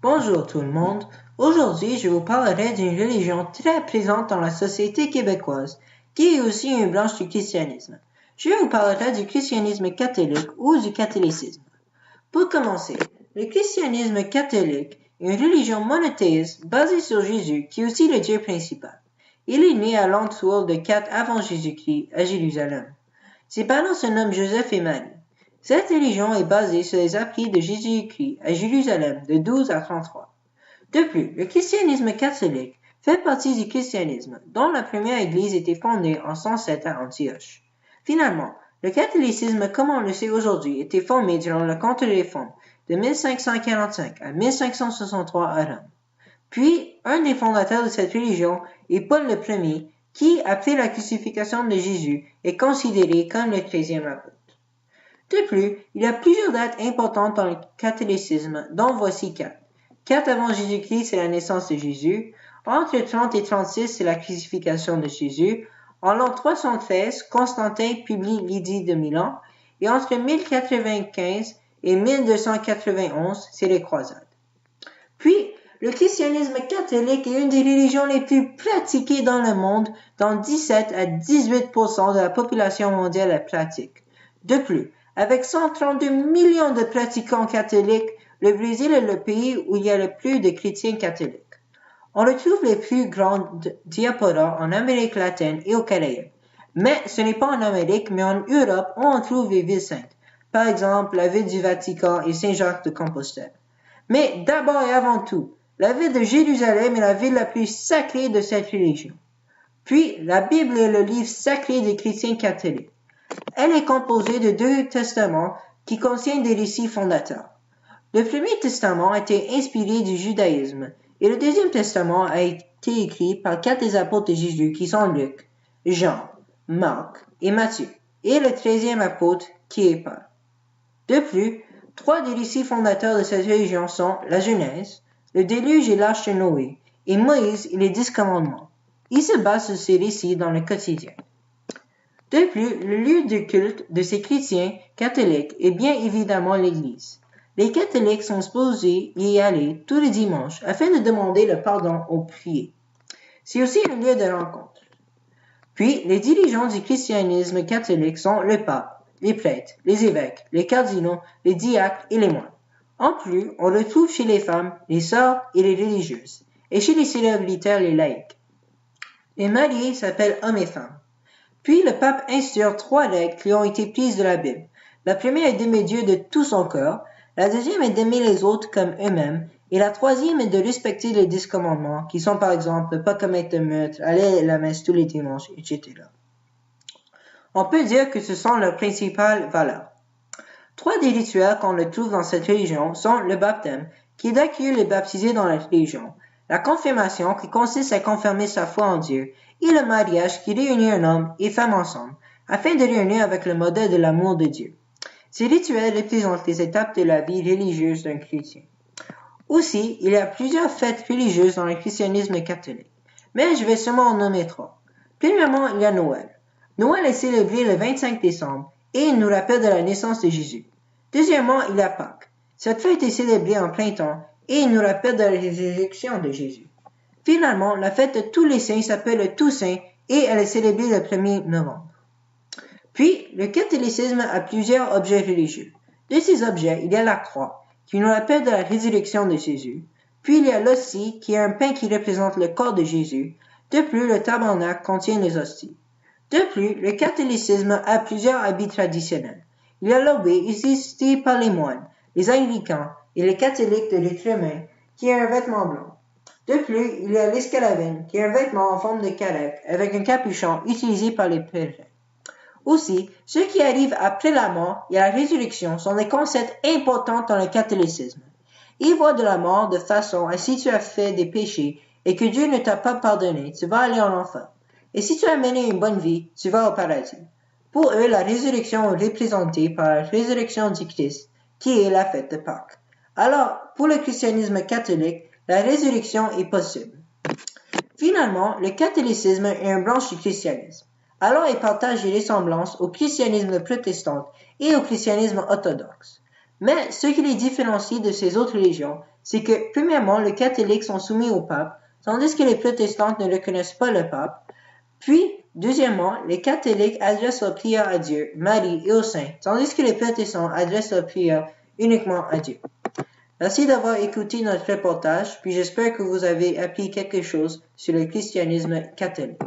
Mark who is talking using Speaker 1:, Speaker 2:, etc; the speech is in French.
Speaker 1: Bonjour tout le monde. Aujourd'hui, je vous parlerai d'une religion très présente dans la société québécoise, qui est aussi une branche du christianisme. Je vous parlerai du christianisme catholique ou du catholicisme. Pour commencer, le christianisme catholique est une religion monothéiste basée sur Jésus, qui est aussi le Dieu principal. Il est né à l'entour de 4 avant Jésus-Christ à Jérusalem. Ses parents se nomment Joseph et Marie. Cette religion est basée sur les apôtres de Jésus-Christ à Jérusalem de 12 à 33. De plus, le christianisme catholique fait partie du christianisme, dont la première église était fondée en 107 à Antioche. Finalement, le catholicisme, comme on le sait aujourd'hui, était formé durant la contre-réforme de 1545 à 1563 à Rome. Puis, un des fondateurs de cette religion est Paul Ier, qui, après la crucifixion de Jésus, est considéré comme le 13e apôtre. De plus, il y a plusieurs dates importantes dans le catholicisme, dont voici 4. 4 avant Jésus-Christ, c'est la naissance de Jésus. Entre 30 et 36, c'est la crucifixion de Jésus. En l'an 313, Constantin publie l'Édit de Milan. Et entre 1095 et 1291, c'est les croisades. Puis, le christianisme catholique est une des religions les plus pratiquées dans le monde, dont 17 à 18% de la population mondiale la pratique. De plus, avec 132 millions de pratiquants catholiques, le Brésil est le pays où il y a le plus de chrétiens catholiques. On retrouve les plus grandes diasporas en Amérique latine et aux Caraïbes. Mais ce n'est pas en Amérique, mais en Europe où on trouve les villes saintes. Par exemple, la ville du Vatican et Saint-Jacques-de-Compostelle. Mais d'abord et avant tout, la ville de Jérusalem est la ville la plus sacrée de cette religion. Puis, la Bible est le livre sacré des chrétiens catholiques. Elle est composée de 2 testaments qui contiennent des récits fondateurs. Le premier testament a été inspiré du judaïsme et le deuxième testament a été écrit par 4 des apôtres de Jésus qui sont Luc, Jean, Marc et Matthieu, et le 13e apôtre qui est Paul. De plus, 3 des récits fondateurs de cette religion sont la Genèse, le déluge et l'arche de Noé, et Moïse et les 10 commandements. Ils se basent sur ces récits dans le quotidien. De plus, le lieu de culte de ces chrétiens catholiques est bien évidemment l'Église. Les catholiques sont supposés y aller tous les dimanches afin de demander le pardon aux priés. C'est aussi un lieu de rencontre. Puis, les dirigeants du christianisme catholique sont le pape, les prêtres, les évêques, les cardinaux, les diacres et les moines. En plus, on retrouve chez les femmes les sœurs et les religieuses, et chez les célébritaires les laïcs. Les mariés s'appellent hommes et femmes. Puis le pape instaure 3 règles qui ont été prises de la Bible. La première est d'aimer Dieu de tout son cœur, la deuxième est d'aimer les autres comme eux-mêmes, et la troisième est de respecter les 10 commandements, qui sont par exemple ne pas commettre de meurtre, aller à la messe tous les dimanches, etc. On peut dire que ce sont leurs principales valeurs. 3 des rituels qu'on retrouve dans cette religion sont le baptême, qui est d'accueillir les baptisés dans la religion, la confirmation, qui consiste à confirmer sa foi en Dieu, et le mariage, qui réunit un homme et femme ensemble, afin de réunir avec le modèle de l'amour de Dieu. Ces rituels représentent les étapes de la vie religieuse d'un chrétien. Aussi, il y a plusieurs fêtes religieuses dans le christianisme catholique, mais je vais seulement en nommer 3. Premièrement, il y a Noël. Noël est célébré le 25 décembre, et il nous rappelle de la naissance de Jésus. Deuxièmement, il y a Pâques. Cette fête est célébrée en plein temps, et il nous rappelle de la résurrection de Jésus. Finalement, la fête de tous les saints s'appelle le Toussaint et elle est célébrée le 1er novembre. Puis, le catholicisme a plusieurs objets religieux. De ces objets, il y a la croix, qui nous rappelle de la résurrection de Jésus. Puis, il y a l'hostie, qui est un pain qui représente le corps de Jésus. De plus, le tabernacle contient les hosties. De plus, le catholicisme a plusieurs habits traditionnels. Il y a l'obé, utilisé par les moines, les anglicans et les catholiques de l'Outre-mer, qui est un vêtement blanc. De plus, il y a l'escalavine, qui est un vêtement en forme de carac avec un capuchon utilisé par les pèlerins. Aussi, ce qui arrive après la mort et la résurrection sont des concepts importants dans le catholicisme. Ils voient de la mort de façon à si tu as fait des péchés et que Dieu ne t'a pas pardonné, tu vas aller en enfer. Et si tu as mené une bonne vie, tu vas au paradis. Pour eux, la résurrection est représentée par la résurrection du Christ, qui est la fête de Pâques. Alors, pour le christianisme catholique, la résurrection est possible. Finalement, le catholicisme est une branche du christianisme. Alors il partage des ressemblances au christianisme protestant et au christianisme orthodoxe. Mais ce qui les différencie de ces autres religions, c'est que, premièrement, les catholiques sont soumis au pape, tandis que les protestantes ne reconnaissent pas le pape. Puis, deuxièmement, les catholiques adressent leurs prières à Dieu, Marie et aux saints, tandis que les protestants adressent leurs prières uniquement à Dieu. Merci d'avoir écouté notre reportage, puis j'espère que vous avez appris quelque chose sur le christianisme catholique.